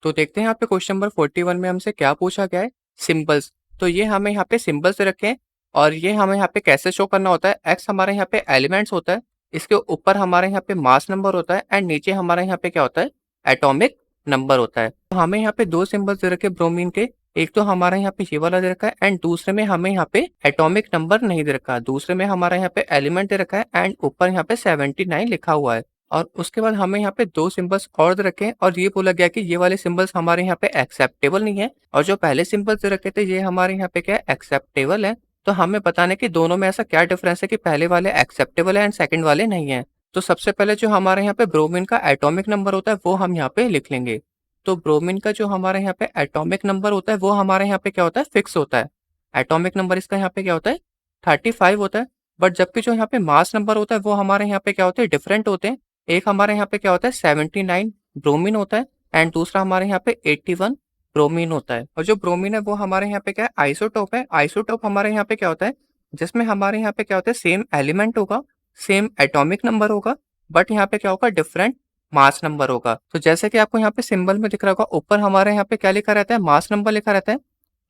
तो देखते हैं यहाँ पे क्वेश्चन नंबर 41 में हमसे क्या पूछा गया है, सिंबल्स। तो ये हमें यहाँ पे सिंबल्स रखे हैं और ये हमें यहाँ पे कैसे शो करना होता है। एक्स हमारे यहाँ पे एलिमेंट्स होता है, इसके ऊपर हमारे यहाँ पे मास नंबर होता है एंड नीचे हमारे यहाँ पे क्या होता है, एटॉमिक नंबर होता है। तो हमें यहाँ पे दो सिंबल्स दे रखे ब्रोमीन के, एक तो हमारा यहाँ पे ये वाला दे रखा है एंड दूसरे में हमें यहाँ पे एटॉमिक नंबर नहीं दे रखा है। दूसरे में हमारा यहाँ पे एलिमेंट दे रखा है एंड ऊपर यहाँ पे 79 लिखा हुआ है। और उसके बाद हमें यहाँ पे दो सिंबल्स और दे रखे हैं और ये बोला गया कि ये वाले सिंबल्स हमारे यहाँ पे एक्सेप्टेबल नहीं है और जो पहले सिंबल्स दे रखे थे ये हमारे यहाँ पे क्या है, एक्सेप्टेबल है। तो हमें बताना है कि दोनों में ऐसा क्या डिफरेंस है कि पहले वाले एक्सेप्टेबल है एंड सेकंड वाले नहीं है। तो सबसे पहले जो हमारे यहाँ पे ब्रोमीन का एटॉमिक नंबर होता है वो हम यहाँ पे लिख लेंगे। तो ब्रोमीन का जो हमारे यहाँ पे एटॉमिक नंबर होता है वो हमारे यहाँ पे क्या होता है, फिक्स होता है। एटॉमिक नंबर इसका यहाँ पे क्या होता है, 35 होता है। बट जबकि जो यहाँ पे मास नंबर होता है वो हमारे यहाँ पे क्या होते हैं, डिफरेंट होते हैं। एक हमारे यहाँ पे क्या होता है 79 ब्रोमीन होता है एंड दूसरा हमारे यहाँ पे 81 ब्रोमीन होता है। और जो ब्रोमीन है वो हमारे यहाँ पे क्या है, आइसोटोप है। आइसोटोप हमारे यहाँ पे क्या होता है, जिसमें हमारे यहाँ पे क्या होता है, सेम एलिमेंट होगा, सेम एटॉमिक नंबर होगा, बट यहाँ पे क्या होगा, डिफरेंट मास नंबर होगा। तो जैसे कि आपको यहाँ पे सिंबल में दिख रहा होगा, ऊपर हमारे यहाँ पे क्या लिखा रहता है, मास नंबर लिखा रहता है।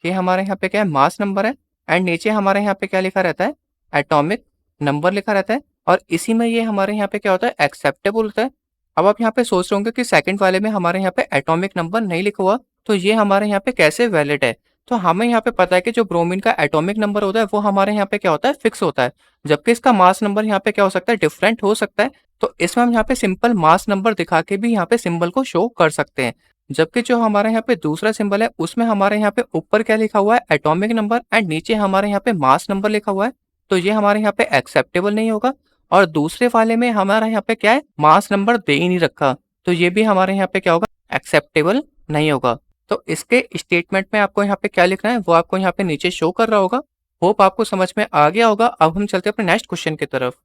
ये हमारे यहाँ पे क्या है, मास नंबर है एंड नीचे हमारे यहाँ पे क्या लिखा रहता है, एटॉमिक नंबर लिखा रहता है। और इसी में ये हमारे यहाँ पे क्या होता है, एक्सेप्टेबल होता है। अब आप यहाँ पे सोच रहे होंगे कि सेकंड वाले में हमारे यहाँ पे एटॉमिक नंबर नहीं लिखा हुआ, तो ये हमारे यहाँ पे कैसे वैलिड है। तो हमें यहाँ पे पता है कि जो ब्रोमीन का एटॉमिक नंबर होता है वो हमारे यहाँ पे क्या होता है, फिक्स होता है। जबकि इसका मास नंबर यहाँ पे क्या हो सकता है, डिफरेंट हो सकता है। तो इसमें हम यहाँ पे सिंपल मास नंबर दिखा के भी यहाँ पे सिंबल को शो कर सकते हैं। जबकि जो हमारे यहाँ पे दूसरा सिंबल है उसमें हमारे यहाँ पे ऊपर क्या लिखा हुआ है, एटॉमिक नंबर एंड नीचे हमारे यहाँ पे मास नंबर लिखा हुआ है। तो ये हमारे यहाँ पे एक्सेप्टेबल नहीं होगा। और दूसरे वाले में हमारा यहाँ पे क्या है, मास नंबर दे ही नहीं रखा, तो ये भी हमारे यहाँ पे क्या होगा, एक्सेप्टेबल नहीं होगा। तो इसके स्टेटमेंट में आपको यहाँ पे क्या लिखना है वो आपको यहाँ पे नीचे शो कर रहा होगा। होप आपको समझ में आ गया होगा। अब हम चलते हैं अपने नेक्स्ट क्वेश्चन की तरफ।